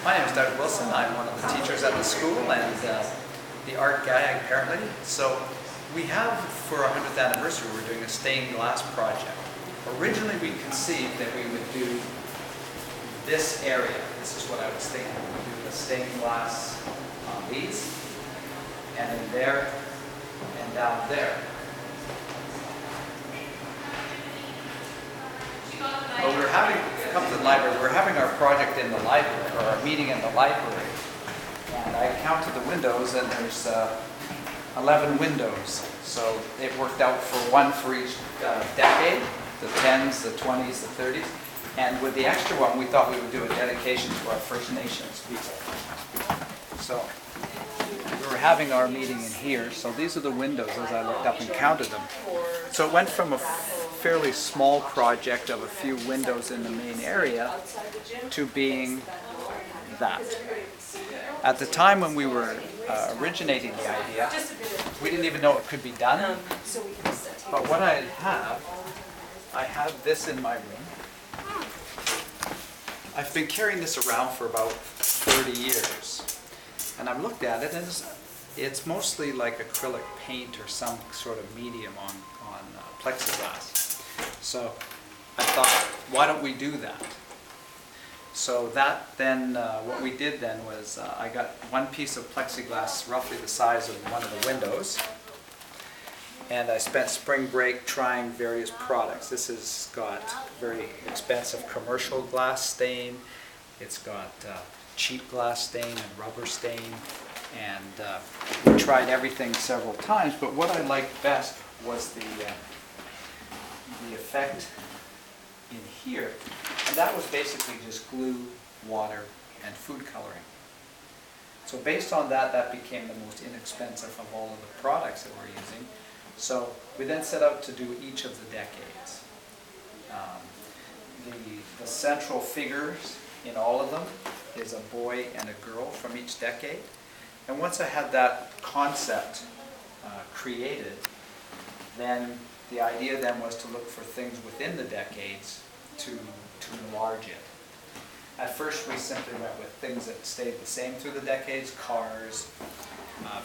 My name is Doug Wilson. I'm one of the teachers at the school and the art guy apparently. So we have, for our 100th anniversary, we're doing a stained glass project. Originally we conceived that we would do this area. This is what I was thinking. We would do the stained glass on these, and in there, and down there. Well, we're having, come to the library, we're having our project in the library, or our meeting in the library. And I counted the windows, and there's 11 windows. So it worked out for one for each decade, the 10s, the 20s, the 30s. And with the extra one, we thought we would do a dedication to our First Nations people. So we were having our meeting in here. So these are the windows as I looked up and counted them. So it went from a fairly small project of a few windows in the main area to being that. At the time when we were originating the idea, we didn't even know it could be done. But what I have this in my room. I've been carrying this around for about 30 years. And I've looked at it and it's mostly like acrylic paint or some sort of medium on plexiglass. So I thought, why don't we do that? So that then, what we did then was I got one piece of plexiglass roughly the size of one of the windows, and I spent spring break trying various products. This has got very expensive commercial glass stain, it's got cheap glass stain and rubber stain, and we tried everything several times, but what I liked best was the effect in here, and that was basically just glue, water, and food coloring. So based on that, that became the most inexpensive of all of the products that we're using. So we then set out to do each of the decades. The central figures in all of them is a boy and a girl from each decade. And once I had that concept created, then the idea then was to look for things within the decades to enlarge it. At first we simply went with things that stayed the same through the decades, cars,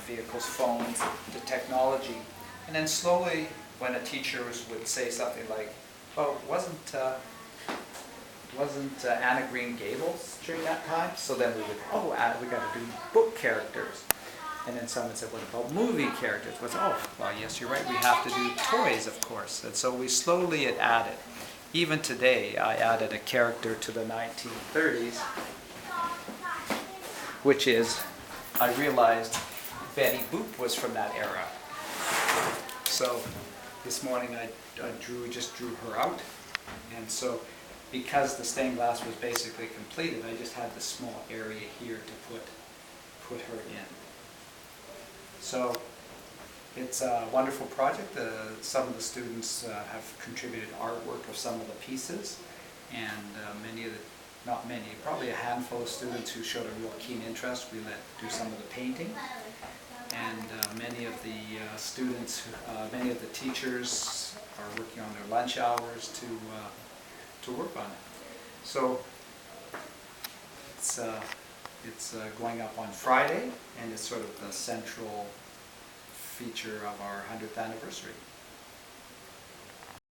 vehicles, phones, the technology. And then slowly when a teacher would say something like, oh, wasn't Anna Green Gables during that time? So then we would, oh, we got to do book characters. And then someone said, what about movie characters? Oh, well, yes, you're right, we have to do toys, of course. And so we slowly had added. Even today, I added a character to the 1930s, which is, I realized Betty Boop was from that era. So this morning I just drew her out. And so because the stained glass was basically completed, I just had this small area here to put her in. So it's a wonderful project. Some of the students have contributed artwork of some of the pieces, and probably a handful of students who showed a real keen interest, we let do some of the painting. And many of the students, many of the teachers are working on their lunch hours to work on it. So it's going up on Friday, and it's sort of the central feature of our 100th anniversary.